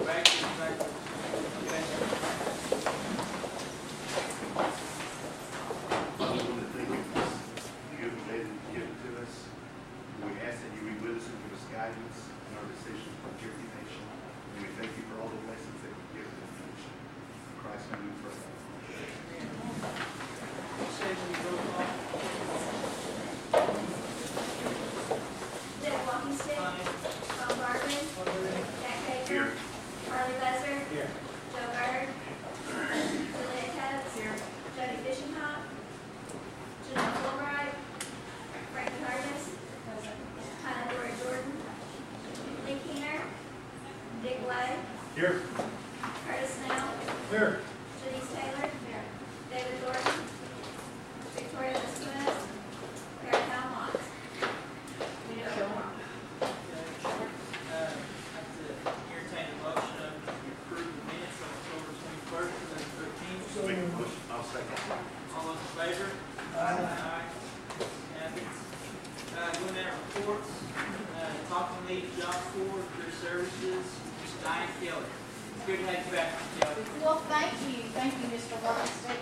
Back to okay. I just want to thank you for this beautiful day that you've given to us. We ask that you be with us and give us guidance in our decisions for Cherokee Nation. And we thank you for all the blessings that you've given this nation. In Christ's name we pray. Deb Walkingstick, Tom Bartman, Jack Baker, Here. Harley Lesser, Here. Joe Bird, Julia Tubbs, Jody Fishenhop, Janelle Fulbright, Frankie Hargis, Hannah Dora Jordan, Lee Keener, Dick Lay, Here. Curtis Snell, Here. Denise Taylor, David Thornton, Victoria Esquinas, Mary Hal Mott. Entertain a motion to approve the minutes of October 21st, 2013. Make a motion. I'll second. All those in favor? Aye. Happens. Going down reports, talking lead, job corps, career services, Ms. Diane Kelly. Good to have you back, Ms. Kelly. Well, thank you, Mr. Walkingstick.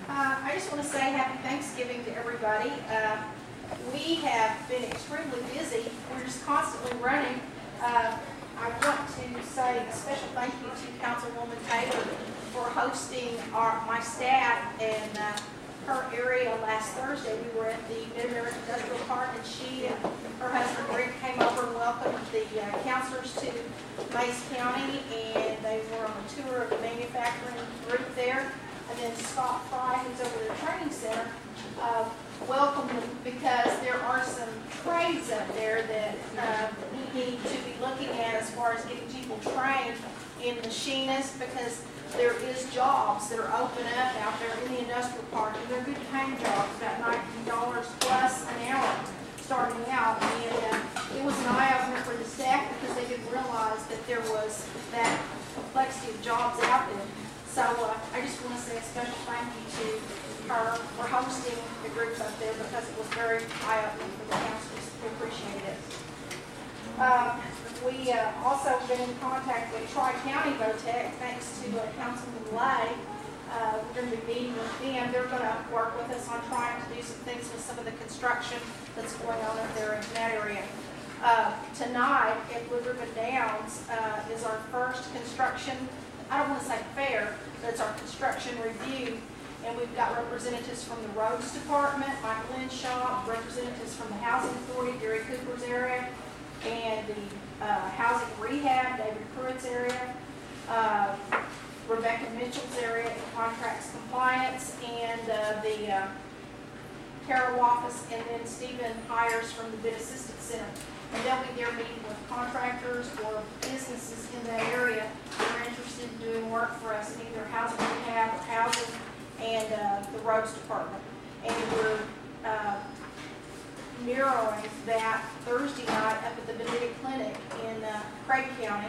I just want to say happy Thanksgiving to everybody. We have been extremely busy. We're just constantly running. I want to say a special thank you to Councilwoman Taylor for hosting my staff and her area last Thursday. We were at the Mid-American Industrial Park, and she and her husband Rick came over and welcomed the counselors to Mays County, and they were on a tour of the manufacturing group there. And then Scott Fry, who's over at the training center, welcomed them because there are some trades up there that we need to be looking at as far as getting people trained in machinists, because there is jobs that are open up out there in the industrial park, and they're good paying jobs, about $19 plus an hour starting out. And it was an eye-opener for the staff because they didn't realize that there was that complexity of jobs out there. So I just want to say a special thank you to her for hosting the group up there, because it was very eye-opening for the counselors. We appreciate it. We also been in contact with Tri-County VOTEC, thanks to Councilman Lay. We're going to be meeting with them. They're going to work with us on trying to do some things with some of the construction that's going on up there in that area. Tonight at Blue Ribbon Downs is our first construction, I don't want to say fair, but it's our construction review. And we've got representatives from the Roads Department, Michael Linshaw, representatives from the Housing Authority, Gary Cooper's area, and the Housing Rehab, David Pruitt's area, Rebecca Mitchell's area, and Contracts Compliance, and the Carroll office, and then Stephen Hires from the Bid Assistance Center. And they'll be there meeting with contractors or businesses in that area that are interested in doing work for us in either housing rehab or housing and the roads department. And we're mirroring that Thursday night up at the Benedict Clinic in Craig County,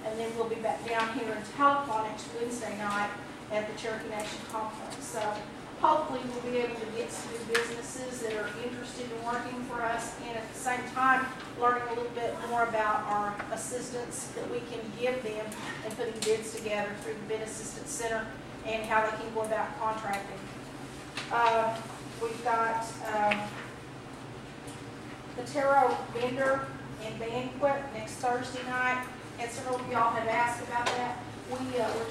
and then we'll be back down here in Tahlequah next Wednesday night at the Cherokee Nation Conference. So hopefully we'll be able to get some new businesses that are interested in working for us, and at the same time learning a little bit more about our assistance that we can give them and putting bids together through the Bid Assistance Center and how they can go about contracting. We've got the Tarot vendor and banquet next Thursday night, and several of y'all have asked about that. We're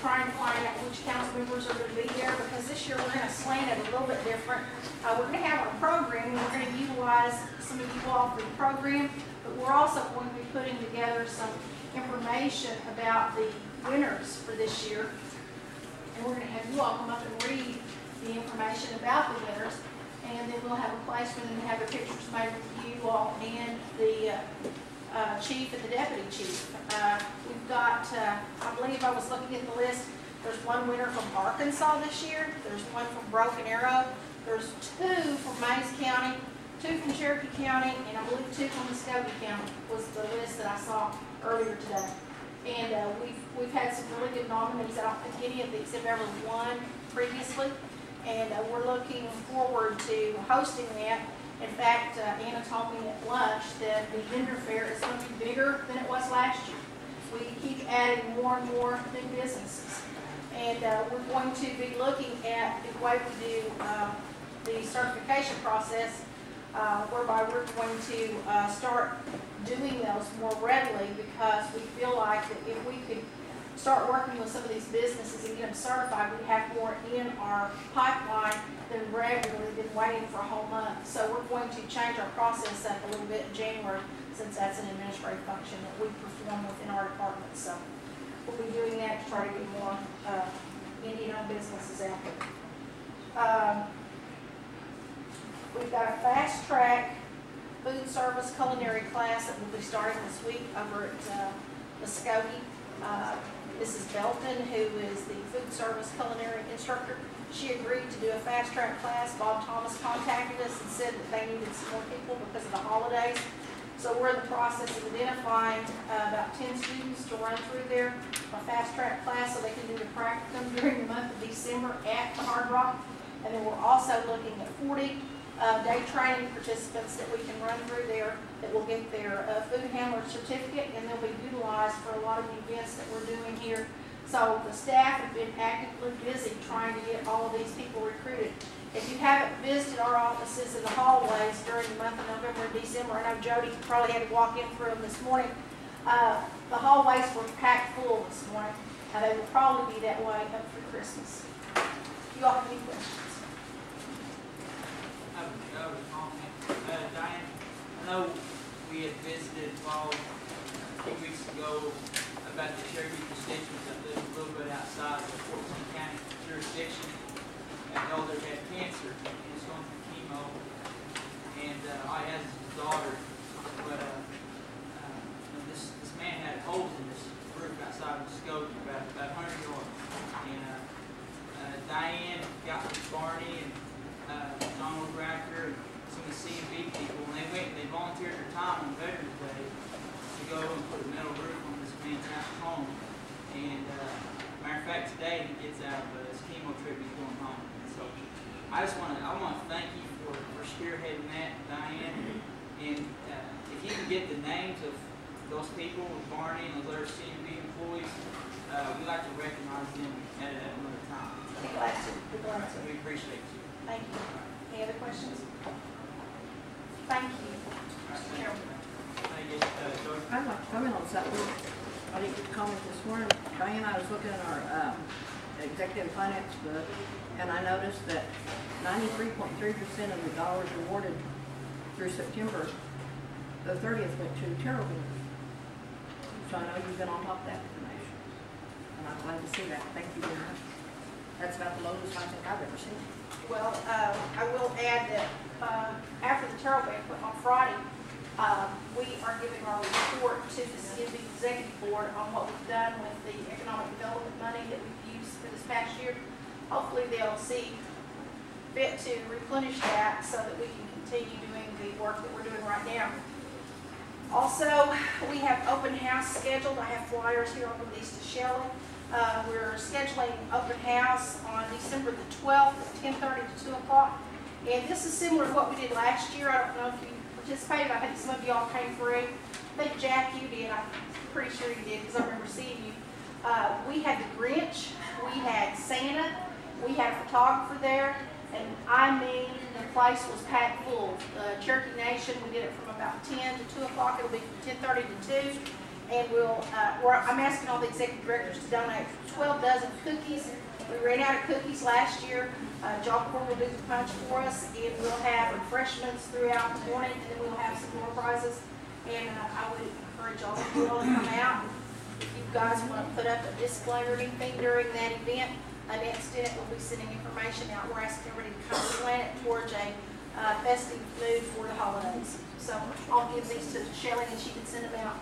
trying to find out which council members are going to be there, because this year we're going to slant it a little bit different. We're going to have our program, and we're going to utilize some of you all for the program, but we're also going to be putting together some information about the winners for this year. And we're going to have you all come up and read the information about the winners, and then we'll have a placement and have the pictures made with you all and the chief and the deputy chief. We've got, I believe I was looking at the list, there's one winner from Arkansas this year, there's one from Broken Arrow, there's two from Mays County, two from Cherokee County, and I believe two from Muskogee County was the list that I saw earlier today. And we've had some really good nominees. I don't think any of these have ever won previously, and we're looking forward to hosting that. In fact, Anna told me at lunch that the vendor fair is going to be bigger than it was last year. we keep adding more and more new businesses. And we're going to be looking at the way we do the certification process, whereby we're going to start doing those more readily, because we feel like that if we could start working with some of these businesses and get them certified, we have more in our pipeline than regularly than waiting for a whole month. So we're going to change our process up a little bit in January, since that's an administrative function that we perform within our department. So we'll be doing that to try to get more Indian-owned businesses out there. We've got a fast track food service culinary class that will be starting this week over at Cherokee. Mrs. Belton, who is the food service culinary instructor, she agreed to do a fast track class. Bob Thomas contacted us and said that they needed some more people because of the holidays. So we're in the process of identifying about 10 students to run through there, a fast track class, so they can do the practicum during the month of December at the Hard Rock. And then we're also looking at 40 day training participants that we can run through there that will get their food handler certificate, and they'll be utilized for a lot of the events that we're doing here. So the staff have been actively busy trying to get all of these people recruited. If you haven't visited our offices in the hallways during the month of November and December, I know Jody probably had to walk in through them this morning. The hallways were packed full this morning, and they will probably be that way up through Christmas. You all have any questions? Diane, I know we had visited a few weeks ago about the Cherokee constituents that live a little bit outside of the 14 county jurisdiction. An elder had cancer and was going through chemo, and I has his daughter, but this man had holes in his roof outside of Cherokee, about 100 yards. And Diane got with Barney and Donald Racker and some of the CMB people, and they went and they volunteered their time on Veterans Day to go and put a metal roof on this man's home. And matter of fact, today he gets out of his chemo treatment going home. And so I want to thank you for spearheading that, Diane. And if you can get the names of those people, Barney and those other CMB employees, we'd like to recognize them at another time. Be glad to. Be glad to. We appreciate you. Thank you. Any other questions? Thank you. Mr. Chairman. Thank you, George. I'd like to comment on something. I didn't get to comment this morning. Diane, I was looking at our executive finance book, and I noticed that 93.3% of the dollars awarded through September the 30th went to Cherokee. So I know you've been on top of that information, and I'm glad to see that. Thank you very much. That's about the lowest I think I've ever seen. Well, I will add that after the Terrell banquet on Friday, we are giving our report to the CNB Executive Board on what we've done with the economic development money that we've used for this past year. Hopefully they'll see fit to replenish that so that we can continue doing the work that we're doing right now. Also, we have open house scheduled. I have flyers here. I'll give these to Shelley. We're scheduling open house on December the 12th at 10:30 to 2 o'clock. And this is similar to what we did last year. I don't know if you participated. I think some of y'all came through. I think Jack, you did. I'm pretty sure you did because I remember seeing you. We had the Grinch. We had Santa. We had a photographer there. And I mean, the place was packed full. Cherokee Nation, we did it from about 10 to 2 o'clock. It'll be from 10:30 to 2. And I'm asking all the executive directors to donate 12 dozen cookies. We ran out of cookies last year. Job Corps will do the punch for us, and we'll have refreshments throughout the morning, and then we'll have some more prizes. And I would encourage all of you all to come out. If you guys want to put up a display or anything during that event, next in it we'll be sending information out. We're asking everybody to kind of slant it towards a festive mood for the holidays. So I'll give these to Shelley, and she can send them out.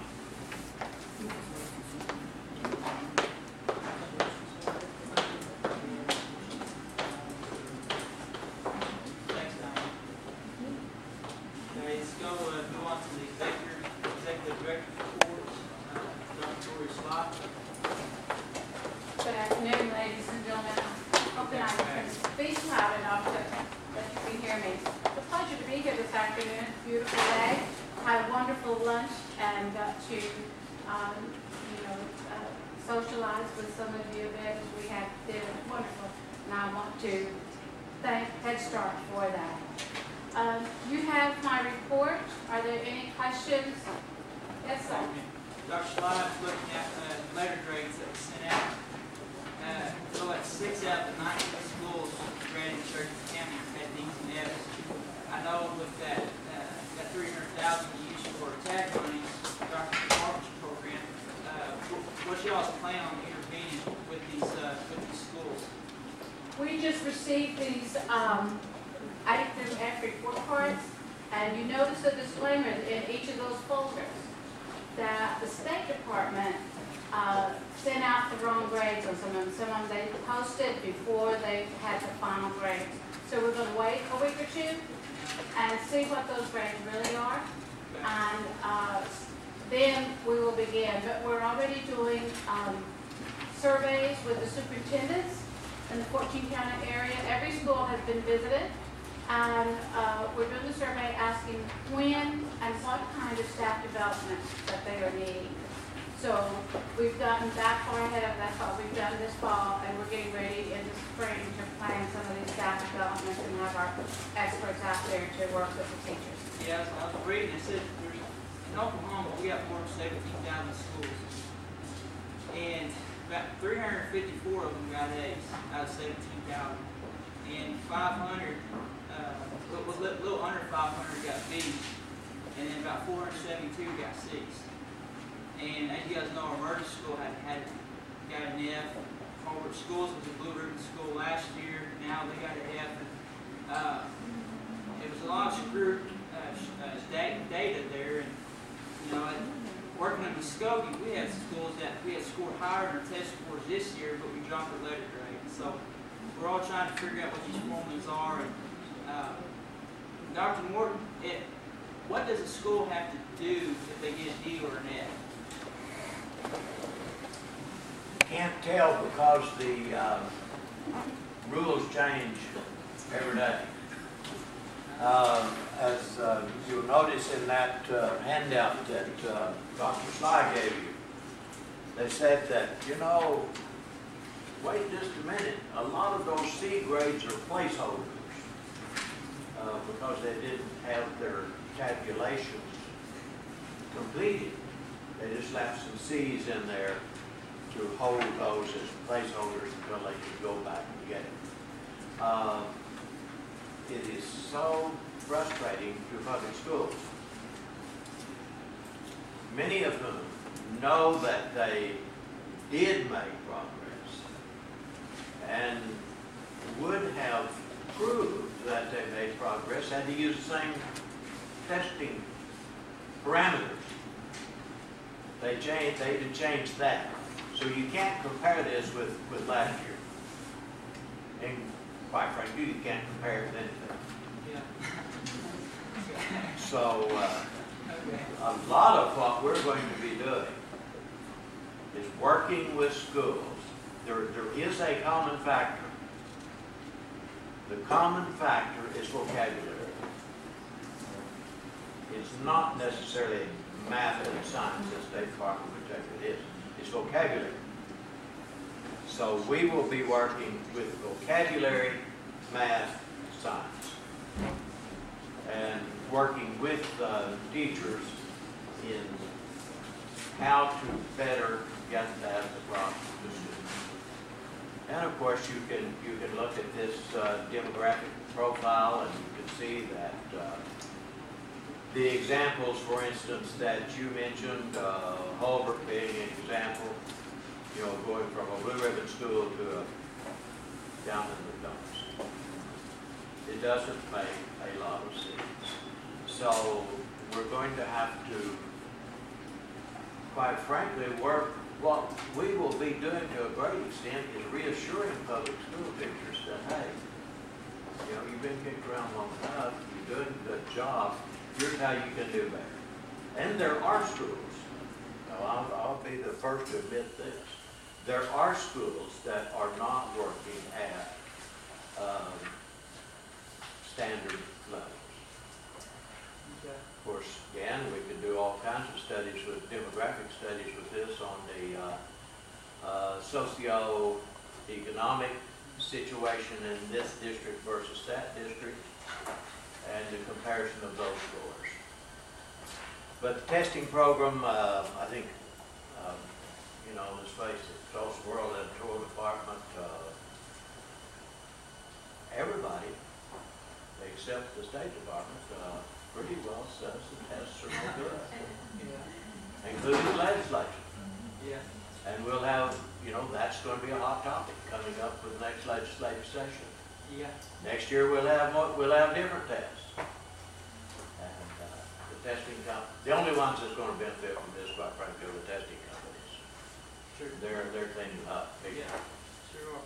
Thanks, Diane. Okay, let's go on to the executive director's reports. Dr. Tori Slot. Good afternoon, ladies and gentlemen. Hoping I can speak loud enough that you can hear me. It's a pleasure to be here this afternoon. It's a beautiful day. I had a wonderful lunch and got to socialize with some of you a bit as we have. They're wonderful, and I want to thank Head Start for that. You have my report. Are there any questions? Yes, sir. Dr. Slide's looking at letter grades that were sent out. So like 6 out of the 19 schools graded in Cherokee County had D's and F's. I know with that $300,000 used for tag money, Dr. Mark's program, what's y'all's plan on intervening with these schools? We just received these A through F report cards, and you notice the disclaimer in each of those folders that the State Department sent out the wrong grades on some of them. Some of them they posted before they had the final grades. So we're going to wait a week or two and see what those grades really are, and then we will begin. But we're already doing surveys with the superintendents in the 14-county area. Every school has been visited, and we're doing a survey asking when and what kind of staff development that they are needing. So we've gotten that far ahead of that's what we've done this fall, and we're getting ready in the spring to plan some of these staff developments and have our experts out there to work with the teachers. Yeah, I was reading, it said in Oklahoma we got more than 17,000 schools, and about 354 of them got A's out of 17,000, and 500, a little under 500 got B's, and then about 472 got C's. And as you guys know, our emergency school got an F. Culver Schools was a blue ribbon school last year. Now they got an F. And, it was a lot of screwed data there. And working in Muskogee, we had schools that we had scored higher in our test scores this year, but we dropped the letter grade. So we're all trying to figure out what these formulas are. And Dr. Morton, what does a school have to do if they get a D or an F? Can't tell because the rules change every day. As you'll notice in that handout that Dr. Sly gave you, they said that, wait just a minute, a lot of those C grades are placeholders because they didn't have their tabulations completed. They just left some C's in there to hold those as placeholders until they could go back and get it. It is so frustrating to public schools. Many of whom know that they did make progress and would have proved that they made progress had to use the same testing parameters. They did change that. So you can't compare this with last year. And quite frankly, you can't compare it with anything. Yeah. So a lot of what we're going to be doing is working with schools. There is a common factor. The common factor is vocabulary. It's not necessarily math and science, as State Department would tell you it is. It's vocabulary. So we will be working with vocabulary, math, science, and working with teachers in how to better get that across to students. And of course, you can look at this demographic profile, and you can see that the examples, for instance, that you mentioned, Holbrook being an example, going from a blue ribbon school to down in the dumps. It doesn't make a lot of sense. So we're going to have to, quite frankly, work. What we will be doing to a great extent is reassuring public school teachers that, hey, you've been kicked around long enough, you're doing a good job, here's how you can do better. And there are schools, I'll be the first to admit this, there are schools that are not working at standard levels. course, again, we could do all kinds of studies with, demographic studies with this on the socio-economic situation in this district versus that district, and the comparison of those scores. But the testing program, I think, you know, let's face it, across the world, editorial department, everybody, except the State Department, pretty well says the tests are no good, including the legislature. Yeah. And we'll have, you know, that's going to be a hot topic coming up with the next legislative session. Yeah. Next year we'll have different tests. And the testing the only ones that's going to benefit from this, quite frankly, are the testing companies. Sure. They're cleaning up. Big Yeah. time. Sure.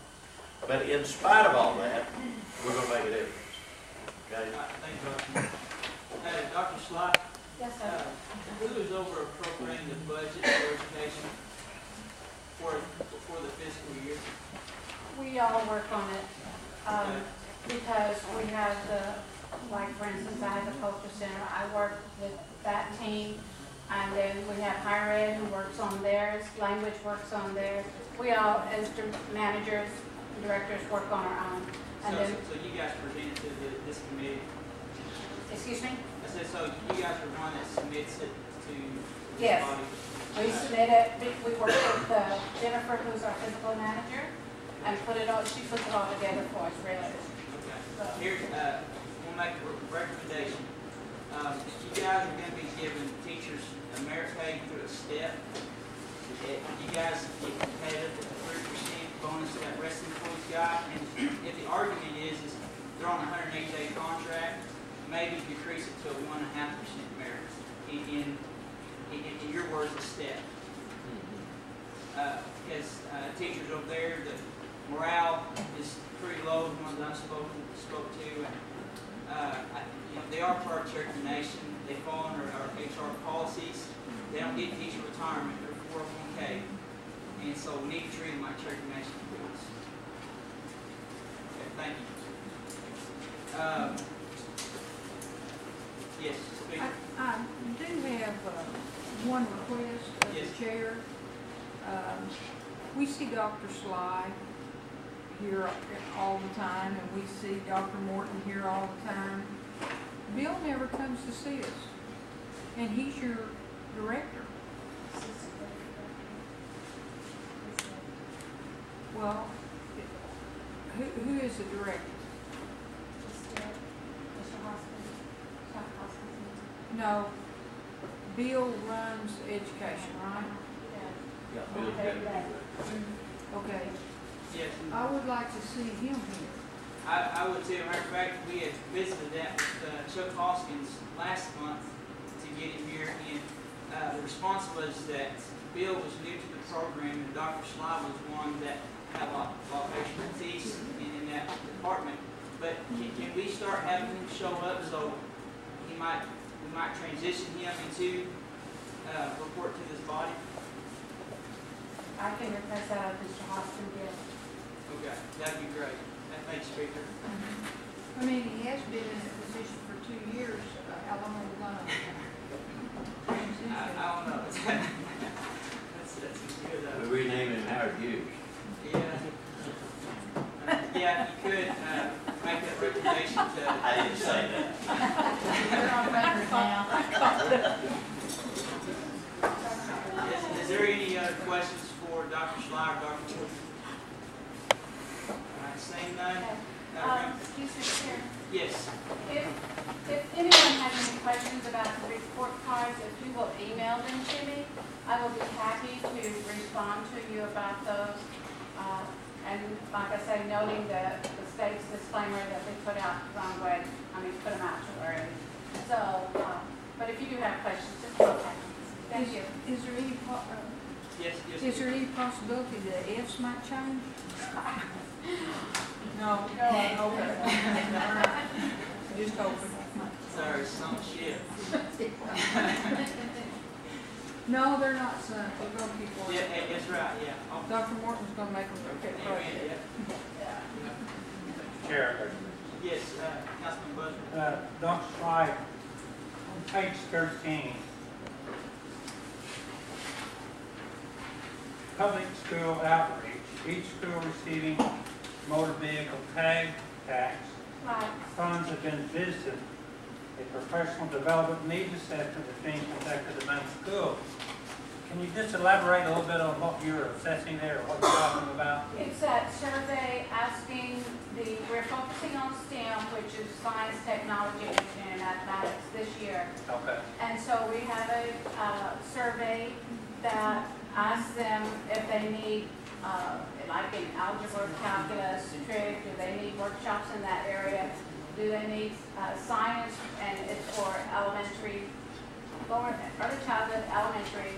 But in spite of all that, we're going to make a difference. Okay? Thank you, Dr. Dr. Slot, Yes, sir. who is over appropriating the budget for education for the fiscal year? We all work on it, because we have like for instance, I have the culture center, I work with that team, and then we have higher ed who works on theirs, language works on theirs. We all, as managers, directors, work on our own. And then, So you guys presented to this committee? excuse me? I said, so you guys are one that submits it to this Yes. body? We submit it, we work with Jennifer, who's our physical manager, and she puts it all together for us, really. Okay. So, Here, we'll make a recommendation. You guys are gonna be giving teachers a merit pay through a step. You guys get competitive with the 3% bonus that rest of the employees got, and if the argument is they're on a 180-day contract, maybe decrease it to a 1.5% merit. In your words, a step. Because teachers over there, the morale is pretty low, the ones I spoke to, and you know, they are part of Cherokee Nation. They fall under our HR policies. They don't get teacher retirement, they're 401k, and so we need to treat them like Cherokee Nation employees. Okay, thank you. Yes, speaker. I do have one request of Yes. the chair. We see Dr. Sly here all the time, and we see Dr. Morton here all the time. Bill never comes to see us, and he's your director. Well, who is the director? No, Bill runs education, right? Yeah, Bill's got to do that. Okay, Yes. I would like to see him here. I would say, matter of fact, we had visited that with Chuck Hoskins last month to get him here, and the response was that Bill was new to the program, and Dr. Sly was one that had a lot of expertise in that department. But can we start having him show up so we might transition him into report to this body? I can request that of Mr. Hoskins, yes. Okay, that'd be great. Thanks, Speaker. I mean, he has been in that position for 2 years. How long are we gonna transition? I don't know. that's a good. We rename him Howard Hughes. Yeah. Yeah, you could make that recommendation to. I didn't say that. We're on record now. Is there any other questions for Dr. Schleier, Dr. Wood? All right, seeing none. Excuse me, Chair. Yes. If anyone has any questions about the report cards, if you will email them to me, I will be happy to respond to you about those. And like I say, noting the state's disclaimer that they put out the wrong way, put them out too early. So, but if you do have questions, just contact me. Thank you. Is there any, Yes, yes. is there any possibility that F's might change? No. No. Okay. Just hoping. Sorry, some shit. No, they're not sons. They're gonna keep Yeah, working. that's right, yeah. Dr. Morton's gonna make them a fit project. Yeah. Chair, Yes, Councilman Buzzer. Dr. Sly, Page 13. Public school outreach. Each school receiving motor vehicle tag tax Right. funds have been visited. A professional development needs assessment is being conducted among schools. Can you just elaborate a little bit on what you're assessing there, or what you're talking about? It's that survey asking we're focusing on STEM, which is science, technology, engineering, and mathematics this year. Okay. And so we have a survey that asks them if they need, like in algebra, calculus, trig, do they need workshops in that area? Do they need science, and it's for elementary, early childhood, elementary,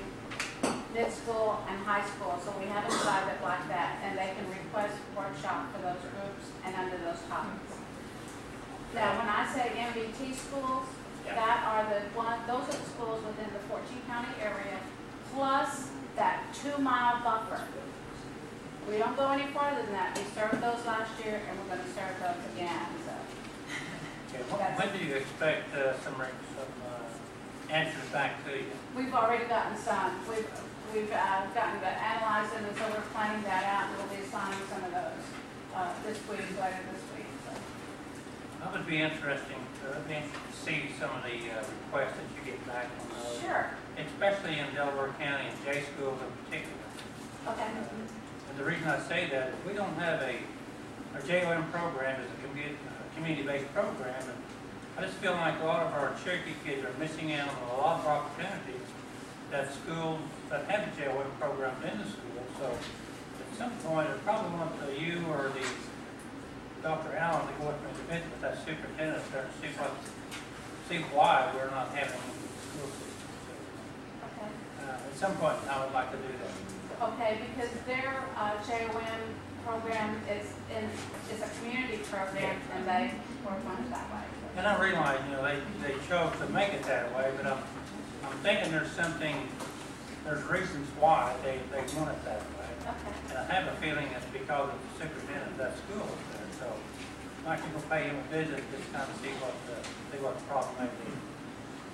mid-school, and high school. So we have a decided it like that, and they can request workshop for those groups and under those topics. Now, when I say MVT schools, that are those are the schools within the 14-county area, plus that 2-mile buffer. We don't go any farther than that. We served those last year, and we're going to serve those again. So. Okay. When do you expect some answers back to you? We've already gotten some. We've gotten to analyze them, and so we're planning that out, and we'll be assigning some of those this week, later this week. So. That would be interesting to see some of the requests that you get back on those. Sure. Especially in Delaware County and J schools in particular. Okay. And the reason I say that is we don't have our JOM program is a community-based program, and I just feel like a lot of our Cherokee kids are missing out on a lot of opportunities that schools that have a JOM program in the school. So at some point, I probably want you or the Dr. Allen to go up and visit with that superintendent there and see why we're not having school systems. Okay. At some point, I would like to do that. Okay, because their JOM program is a community program, and they work on it that way. And I realize, they chose to make it that way, but I'm thinking there's reasons why they want it that way. Okay. And I have a feeling it's because of the superintendent of that school up there. So I'd like to go pay him a visit, just kind of see what the problem may be.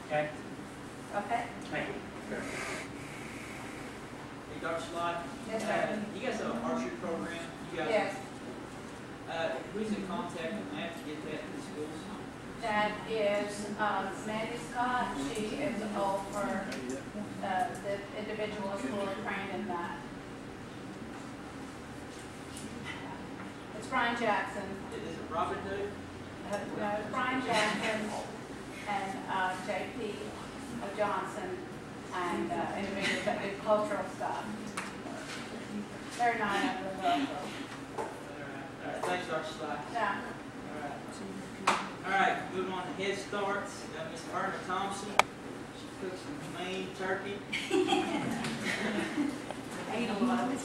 Okay? Okay. Thank you. Sure. Hey, Dr. Slot? Yes, sir. You guys have a archery program? You guys, Yes. Who's in contact with that to get that to the schools? That is Mandy Scott. She is over the individuals who are trained in that. It's Brian Jackson. Is it Robin Hood? Brian Jackson and J.P. Johnson and individuals that do cultural stuff. They're not under the well. All right. Thanks, Dr. Slot. Yeah. All right, moving on to Head Starts. Ms. Verna Thompson. She cooks some Maine turkey. Ate a lot of it.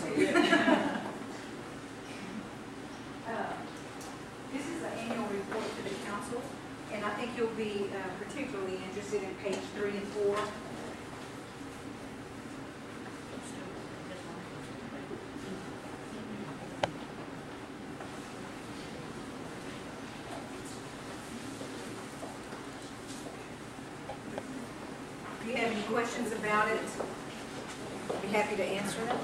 This is an annual report to the council, and I think you'll be particularly interested in page 3 and 4. If you have any questions about it, I'd be happy to answer them.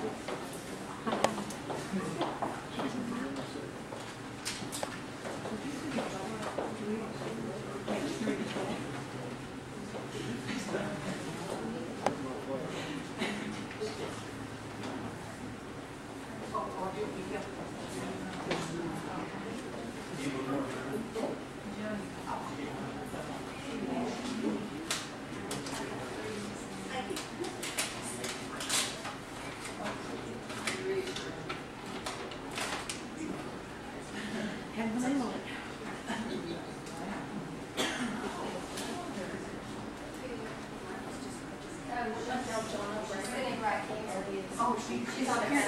She's sitting right here. Oh, she's up here.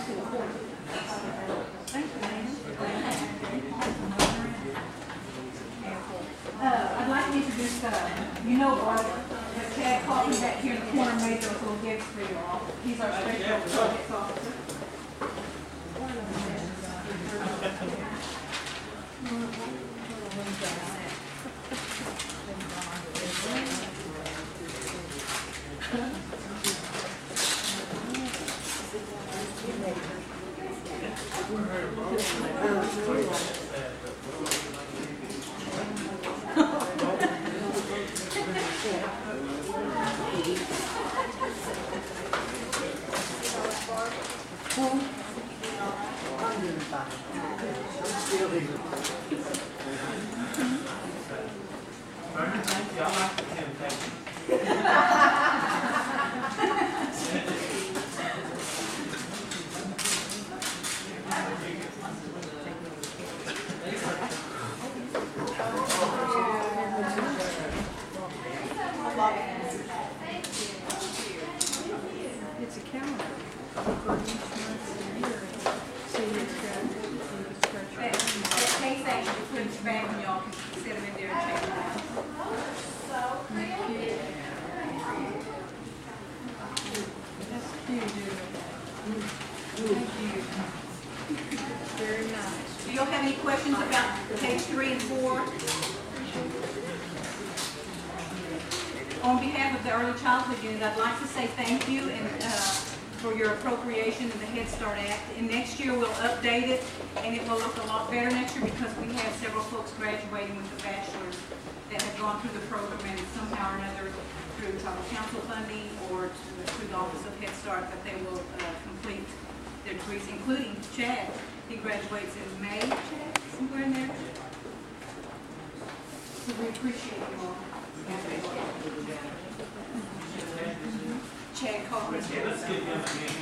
Thank you, ma'am. I'd like to introduce, Chad Coffey back here in the corner made those little gifts for you all. He's our special projects officer. It's a calendar for each month of the year. So you scratch That case action, put it back and y'all can set them in there and check them out. That's cute. Thank you. Very nice. Do y'all have any questions about page 3 and 4? On behalf of the Early Childhood Unit, I'd like to say thank you for your appropriation of the Head Start Act. And next year we'll update it, and it will look a lot better next year because we have several folks graduating with a bachelor's that have gone through the program and somehow or another through tribal council funding or through the Office of Head Start, that they will complete their degrees, including Chad. He graduates in May, Chad, somewhere in there. So we appreciate you all. Chad Cochran. Let's give him a hand.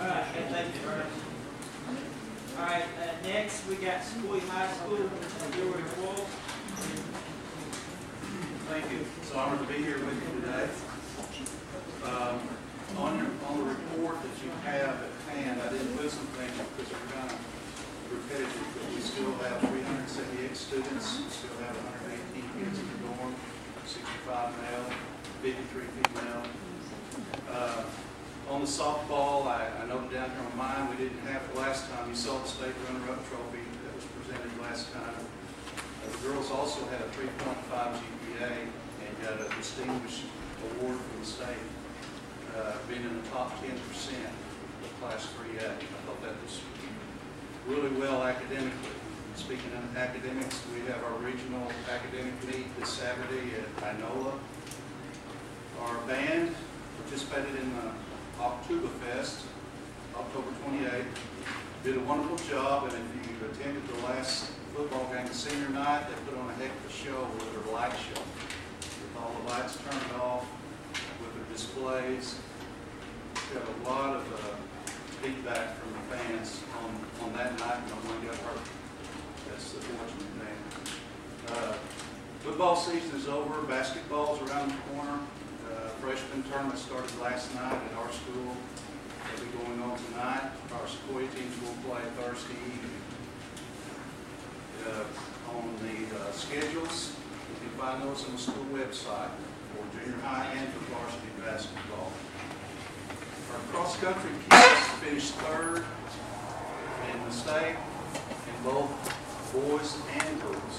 All right, thank you. All right, next we got School High School, George Wolf. Thank you. It's an honor to be here with you today. On the report that you have at hand, I didn't put some things because we're kind of repetitive, but we still have 378 students, we still have 118 kids in the dorm, 65 male, 53 female. On the softball, I noted down here on mine, we didn't have the last time. You saw the state runner-up trophy that was presented last time. The girls also had a 3.5 GPA and got a distinguished award from the state, being in the top 10% of Class 3A. I thought that was really well academically. Speaking of academics, we have our regional academic meet this Saturday at Inola. Our band participated in the Oktoberfest, October 28th. Did a wonderful job, and if you attended the last football game, the senior night, they put on a heck of a show with their light show. With all the lights turned off, with their displays. We got a lot of feedback from the fans on that night. No one got hurt. That's the fortunate thing. Football season is over. Basketball's around the corner. Freshman tournament started last night at our school. It'll be going on tonight. Our Sequoia teams will play Thursday evening. On the schedules, you can find those on the school website for junior high and for varsity basketball. Our cross-country kids finished third in the state in both boys and girls.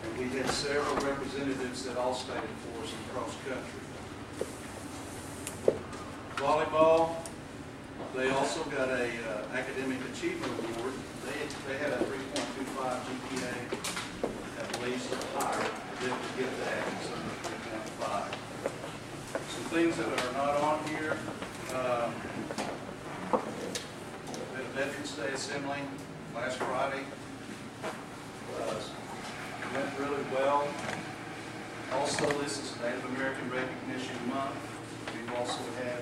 And we had several representatives that all stated for us in cross-country. Volleyball, they also got a academic achievement award. They had a 3.25 GPA, at least or higher. They didn't get that, so 3.5. Some things that are not on here. We had a Veterans Day assembly last Friday. It went really well. Also, this is Native American Recognition Month. We've also had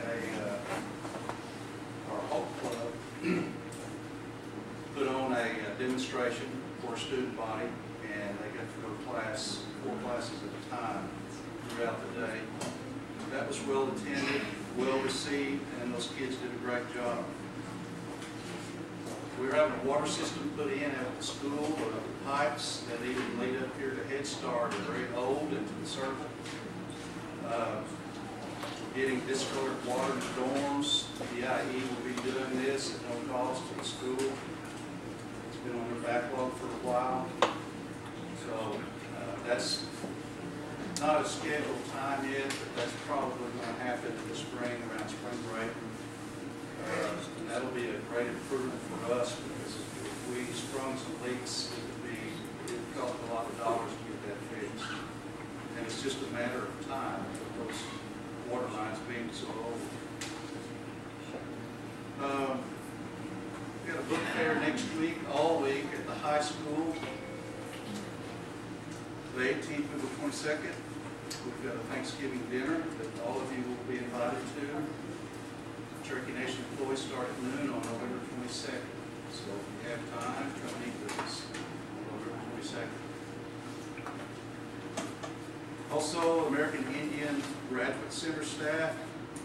our Hope Club put on a demonstration for a student body, and they got to go to class, 4 classes at a time throughout the day. That was well attended, well received, and those kids did a great job. We were having a water system put in at the school, the pipes that even lead up here to Head Start are very old into the circle. Getting discolored water in the dorms. The IE will be doing this at no cost to the school. It's been on their backlog for a while. So that's not a scheduled time yet, but that's probably going to happen in the spring, around spring break. And that'll be a great improvement for us because if we sprung some leaks, it would cost a lot of dollars to get that fixed. And it's just a matter of time with those water lines being so old. We got a book fair next week, all week at the high school. The 18th through the 22nd. We've got a Thanksgiving dinner that all of you will be invited to. Cherokee Nation employees start at noon on November 22nd. So if you have time, come meet with us on November 22nd. Also, American Indian Graduate Center staff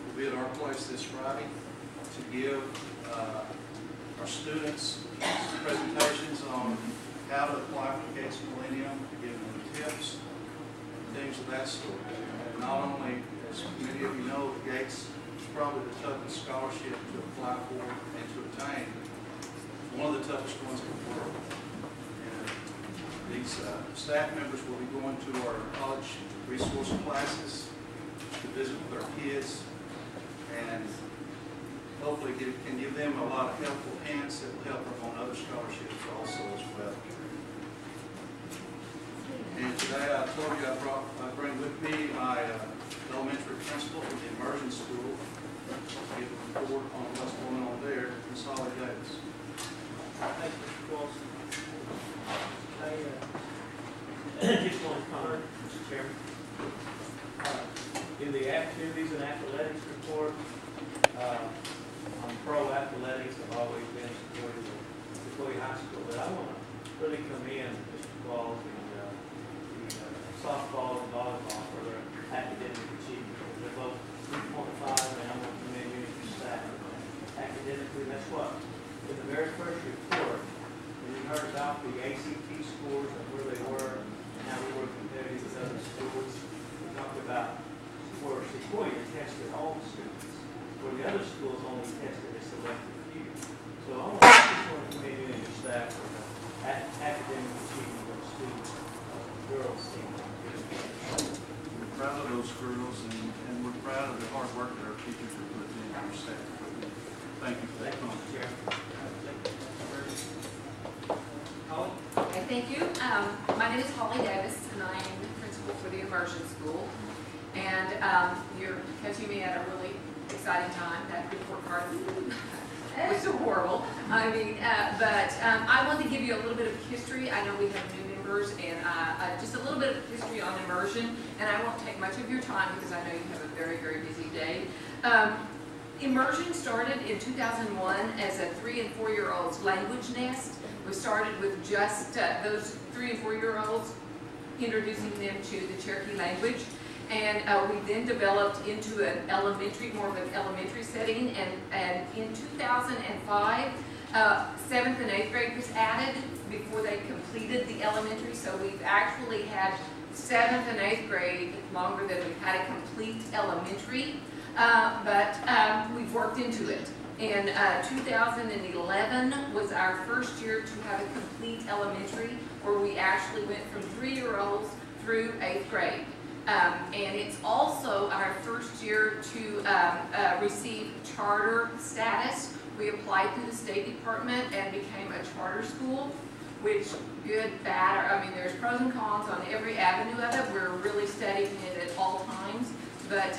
will be at our place this Friday to give our students presentations on how to apply for Gates Millennium, give them tips, things of that sort. And not only, as many of you know, the Gates is probably the toughest scholarship to apply for and to obtain. One of the toughest ones in the world. And these staff members will be going to our college resource classes to visit with our kids and hopefully can give them a lot of helpful hints that will help them on other scholarships also as well. And today I told you I bring with me my elementary principal from the immersion school to give a report on what's going on there, Ms. Holly Davis. Thank you, Mr. Wilson. I just want to comment, Mr. Chairman. In the activities and athletics report, on pro athletics, I've always been supportive of Sequoia High School, but I want to really commend Mr. Claus and the softball and volleyball for their academic achievement. They're both 3.5, and I want to commend you and your staff. Academically, that's what, in the very first report, when we heard about the ACT scores and where they were and how we were compared with other schools, we talked about where Sequoia tested all the students, where the other schools only tested a selected few. So I just want to commend you and your staff for the academic achievement of the students, girls team. We're proud of those girls and we're proud of the hard work that our teachers are putting in our staff. Thank you for that comment. Holly? Okay, thank you. My name is Holly Davis, and I am the principal for the immersion school. And you're catching me at a really exciting time. That report card was so horrible. I mean, but I want to give you a little bit of history. I know we have new members, and just a little bit of history on immersion. And I won't take much of your time because I know you have a very, very busy day. Immersion started in 2001 as a 3- and 4-year-olds language nest. We started with just those 3- and 4-year-olds, introducing them to the Cherokee language. And we then developed into an elementary, more of an elementary setting. And in 2005, 7th and 8th grade was added before they completed the elementary. So we've actually had 7th and 8th grade longer than we've had a complete elementary. But we've worked into it. And 2011 was our first year to have a complete elementary, where we actually went from 3-year-olds through 8th grade. And it's also our first year to receive charter status. We applied through the State Department and became a charter school, which, good, bad, I mean, there's pros and cons on every avenue of it. We're really studying it at all times. But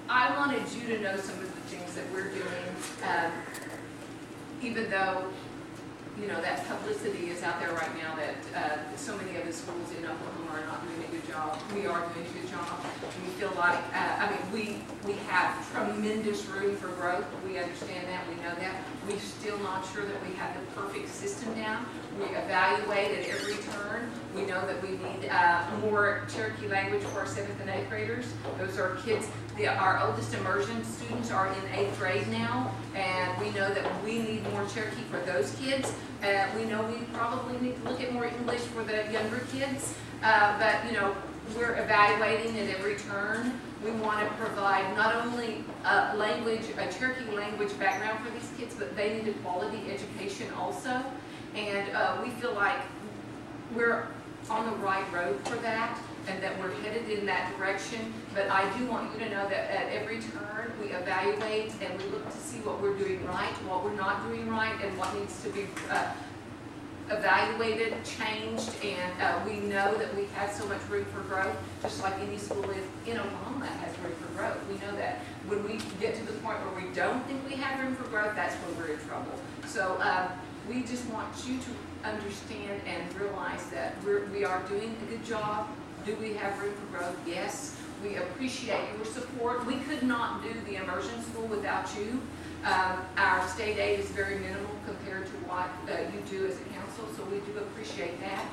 I wanted you to know some of the things that we're doing, even though, you know, that publicity is out there right now that so many of the schools in Oklahoma are not doing a good job. We are doing a good job. We feel like, we have tremendous room for growth. We understand that, we know that. We're still not sure that we have the perfect system down. We evaluate at every turn. We know that we need more Cherokee language for our 7th and 8th graders. Those are kids, our oldest immersion students are in 8th grade now, and we know that we need more Cherokee for those kids. We know we probably need to look at more English for the younger kids, but we're evaluating at every turn. We want to provide not only a Cherokee language background for these kids, but they need a quality education also. And we feel like we're on the right road for that, and that we're headed in that direction. But I do want you to know that at every turn, we evaluate and we look to see what we're doing right, what we're not doing right, and what needs to be evaluated, changed, and we know that we have so much room for growth, just like any school in Oklahoma has room for growth. We know that when we get to the point where we don't think we have room for growth, that's when we're in trouble. So we just want you to understand and realize that we are doing a good job. Do we have room for growth? Yes. We appreciate your support. We could not do the immersion school without you. Our state aid is very minimal compared to what you do as a council, so we do appreciate that.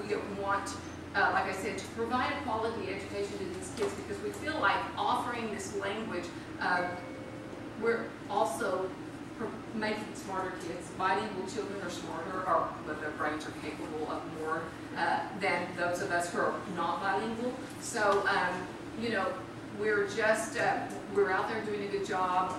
We want, like I said, to provide a quality education to these kids, because we feel like offering this language, we're also making smarter kids. Bilingual children are smarter, but their brains are capable of more than those of us who are not bilingual. So, we're just, we're out there doing a good job.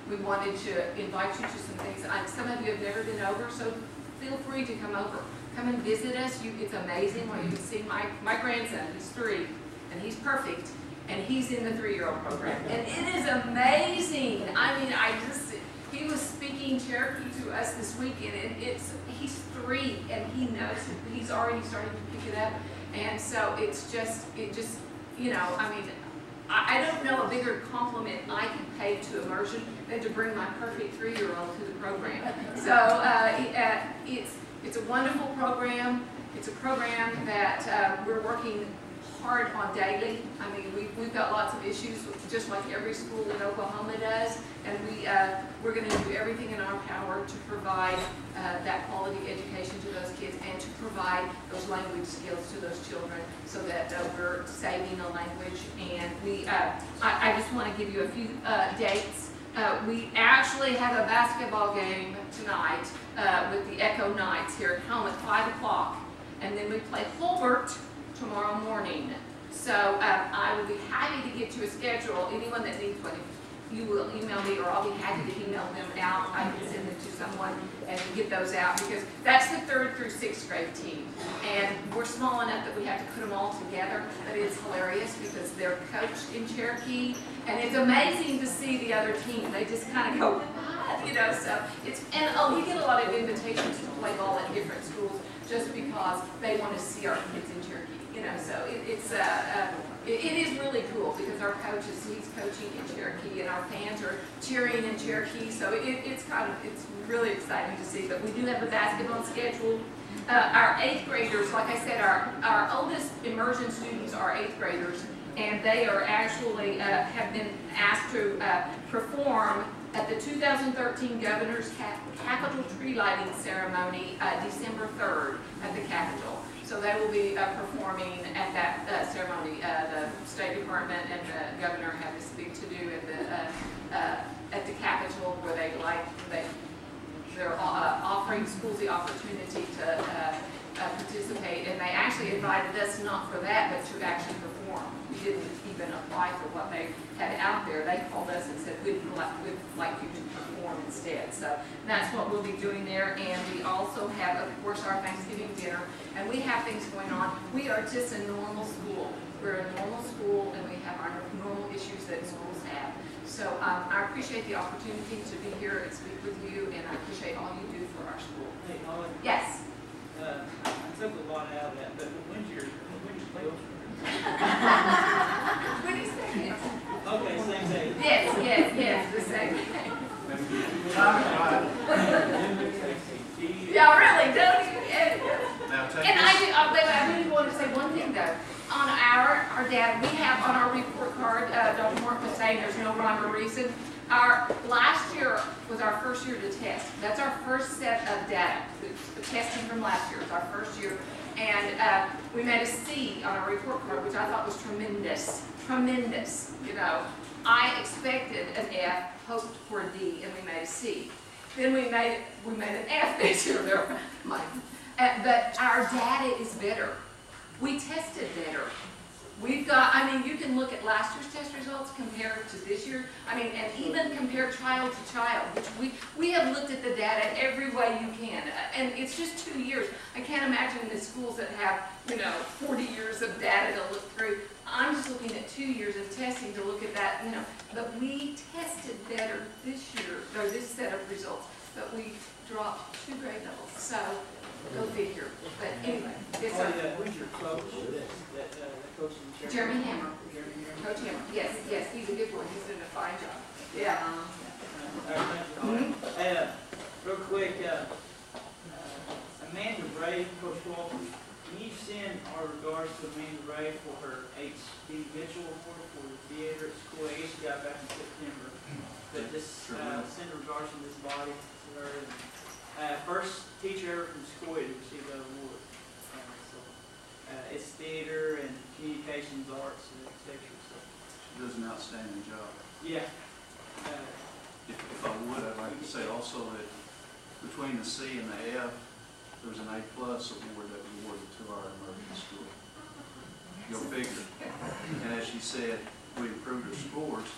We wanted to invite you to some things. Some of you have never been over, so feel free to come over. Come and visit us. It's amazing when you can see my grandson. He's 3, and he's perfect, and he's in the 3-year-old program. And it is amazing. I mean, he was speaking Cherokee to us this weekend, and he's 3, and he knows it. He's already starting to pick it up. And so it just, I don't know a bigger compliment I can pay to immersion than to bring my perfect 3-year-old to the program. So it's a wonderful program. It's a program that we're working hard on daily. I mean, we've got lots of issues, just like every school in Oklahoma does, and we're going to do everything in our power to provide that quality education to those kids and to provide those language skills to those children, so that we're saving the language. And I just want to give you a few dates. We actually have a basketball game tonight with the Echo Knights here at home at 5 o'clock, and then we play Holbert tomorrow morning. So I will be happy to get you a schedule. Anyone that needs one, you will email me, or I'll be happy to email them out. I can send them to someone and get those out, because that's the 3rd through 6th grade team. And we're small enough that we have to put them all together, but it's hilarious because they're coached in Cherokee, and it's amazing to see the other team. They just kind of go, what? So we get a lot of invitations to play ball at different schools just because they want to see our kids in Cherokee. So it is really cool, because our he's coaching in Cherokee, and our fans are cheering in Cherokee. So it's really exciting to see. But we do have a basketball schedule. Our 8th graders, like I said, our oldest immersion students are 8th graders, and they are actually have been asked to perform at the 2013 Governor's Capitol Tree Lighting Ceremony, December 3rd at the Capitol. So they will be performing at that ceremony. The State Department and the Governor have this big to-do at the Capitol, where they're offering schools the opportunity to participate, and they actually invited us not for that, but to actually perform. We didn't even apply for what they had out there. They called us and said, we'd like you to perform instead. So that's what we'll be doing there. And we also have, of course, our Thanksgiving dinner, and we have things going on. We are just a normal school. We're a normal school, and we have our normal issues that schools have. So I appreciate the opportunity to be here and speak with you, and I appreciate all you do for our school. Hey, Holly. Yes. I took a lot out of that, but when's your sales? 22nd. Okay, same day. Yes, the same day. Yeah, really, don't even. Now, our data, we have on our report card, Dr. Mark was saying there's no rhyme or reason. Our last year was our first year to test. That's our first set of data. The testing from last year was our first year. And we made a C on our report card, which I thought was tremendous. Tremendous, you know. I expected an F, hoped for a D, and we made a C. Then we made an F this year. But our data is better. We tested better. We've got, I mean, you can look at last year's test results compared to this year. I mean, and even compare child to child, which we have looked at the data every way you can. And it's just 2 years. I can't imagine the schools that have, 40 years of data to look through. I'm just looking at 2 years of testing to look at that, But we tested better this year, or this set of results, but we dropped 2 grade levels. So, go figure. But anyway, it's Who's your coach? That coach in Jeremy Hammer. Jeremy Hammer. Coach Hammer, yes, he's a good one, he's doing a fine job. Yeah. All right, thank you. Hey, real quick, Amanda Ray, Coach Walker, can you send our regards to Amanda Ray for her H.D. Mitchell Award for the theater at school? I guess she got back in September. But just send regards from this body to her. First teacher ever from school to receive that award. It's theater and communications arts and architecture. So. She does an outstanding job. Yeah. If I would, I'd like to say also that between the C and the F, there's an A+ award that was awarded to our emerging school. Go figure. And as she said, we improved our scores.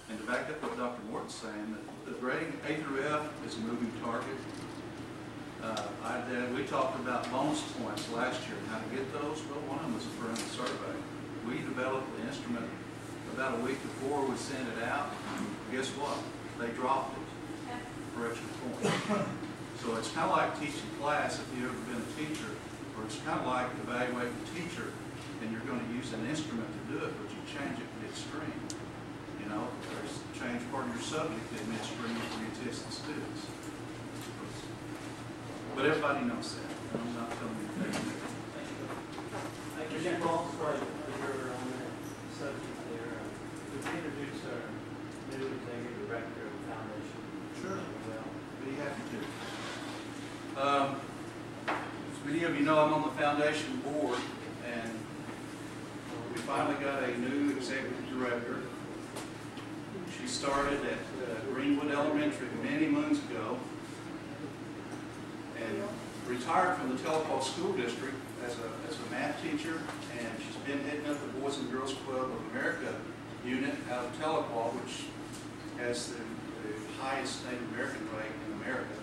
And to back up what Dr. Morton's saying, that the grading A through F is a moving target. We talked about bonus points last year and how to get those. Well, one of them was a parental survey. We developed the instrument about a week before we sent it out. Guess what? They dropped it for extra points. So it's kind of like teaching class if you've ever been a teacher, or it's kind of like evaluating a teacher and you're going to use an instrument to do it, but you change it midstream. There's change part of your subject in midstream before you test the students. But everybody knows that. I'm not telling you that. Thank you. Paul, sorry, you're on that subject there. Would you introduce our new executive director of the foundation? Sure. Well, Be happy to. As many of you know, I'm on the foundation board, and we finally got a new executive director. She started at Greenwood Elementary many moons ago and retired from the Telequa School District as a math teacher, and she's been heading up the Boys and Girls Club of America unit out of Telequa, which has the highest Native American rate in America.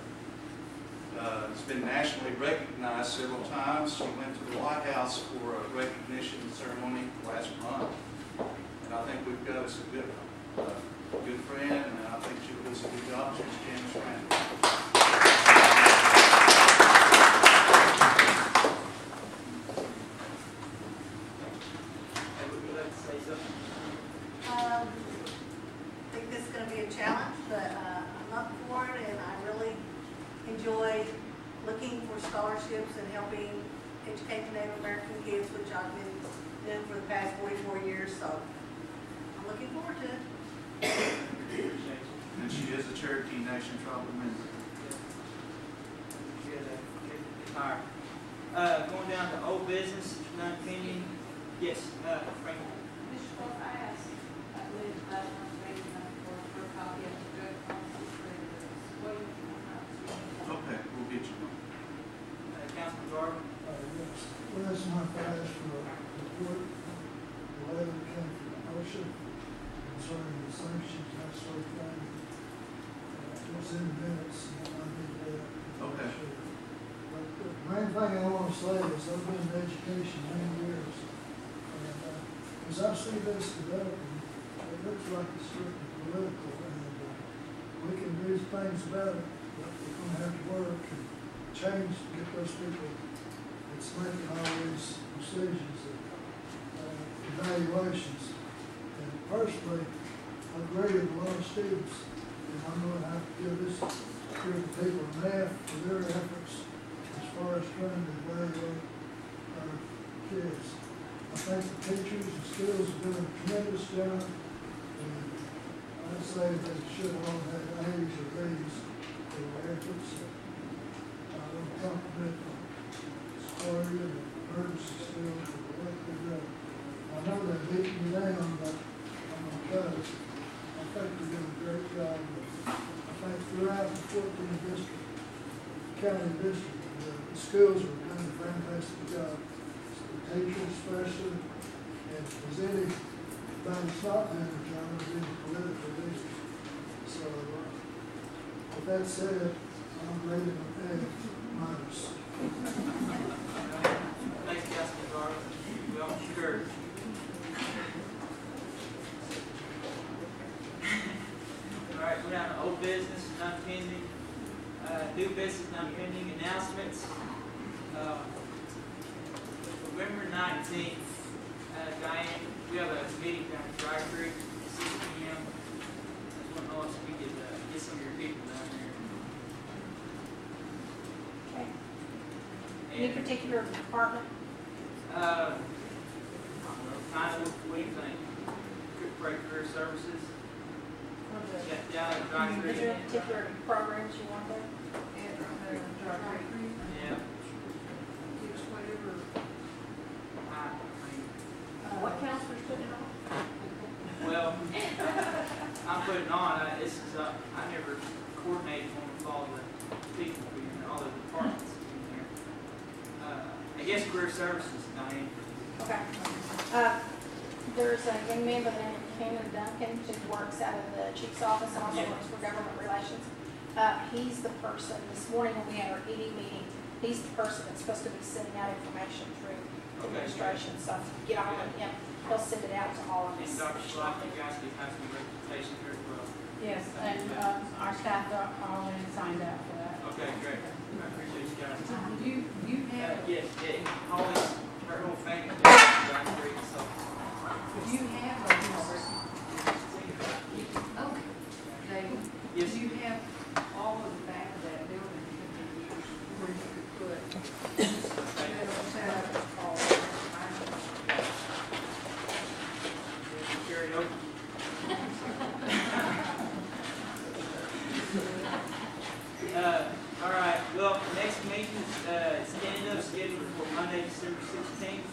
It's been nationally recognized several times. She went to the White House for a recognition ceremony last month, and I think we've got us a good friend, and I think she'll do a good job. She's Janice Randall. Would you like to say something? I think this is going to be a challenge, but I'm up for it, and I really enjoy looking for scholarships and helping educate the Native American kids, which I've been doing for the past 44 years, so I'm looking forward to it. And she is a Cherokee Nation tribal member. All right. Going down to old business, none pending. Yes, Frank. Mr. Wolf, I asked, I believe, last month's meeting for a copy of the drug policy for the Okay, we'll get you one. Councilman Garber. Yes. Last month I asked for a report, the letter that came from OSHA concerning the sanctions, that sort of thing. It's in the minutes, and I need that. Okay. But the main thing I want to say is I've been in education many years, and as I see this developing, it looks like it's strictly political, and we can do things about it, but we're going to have to work and change to get those people that's making all these decisions and evaluations. And personally, I've graded a lot of students, and I'm going to have to give the people in math for their efforts as far as trying to evaluate our kids. I think the teachers and schools are doing a tremendous job. And I'd say they should all have A's or B's for their efforts. I want to compliment Square and emergency still for the work they've done. I know they're beating me down, but I'm going to cut it. I think they're doing a great job. I think throughout the 14 district, county district, the schools are doing a fantastic job. The teachers especially, and if there's anybody that's not doing their job, it's in political issues. So, with that said, I'm rating an A minus. Thanks, Councilman Garland. Well, sure. All right, we're down to old business, none pending. New business, none pending. Announcements. November 19th, Diane, we have a meeting down at Dry Creek at 6 p.m. I just want to know if we could get some of your people down there. Okay. Any particular department? I don't know, kind of, what do you think? Career services? Yeah, down at Dry Is Creek. there any particular programs you want there? Yeah. What counselor's putting it on? Well, I'm putting on, I never coordinated one with all the people in there, all the departments in there. I guess career services, Diane. Okay. There's a young man by the name of Cameron Duncan who works out of the chief's office and also works for government relations. He's the person, this morning when we had our ED meeting, he's the person that's supposed to be sending out information through administration. So get on with him. He'll send it out to all of us. And Dr. Schlock, you guys can have some representation here as well. Yes, and our staff are already signed up for that. Okay, great. I appreciate you guys. You have, Yes, always, her whole family is Dry Creek, so. you have those numbers. Oh, David, Yes. you have all of the back of that building could be used where you could put. Carry it over. All right, well, next meeting is tentative scheduled for Monday, December 16th.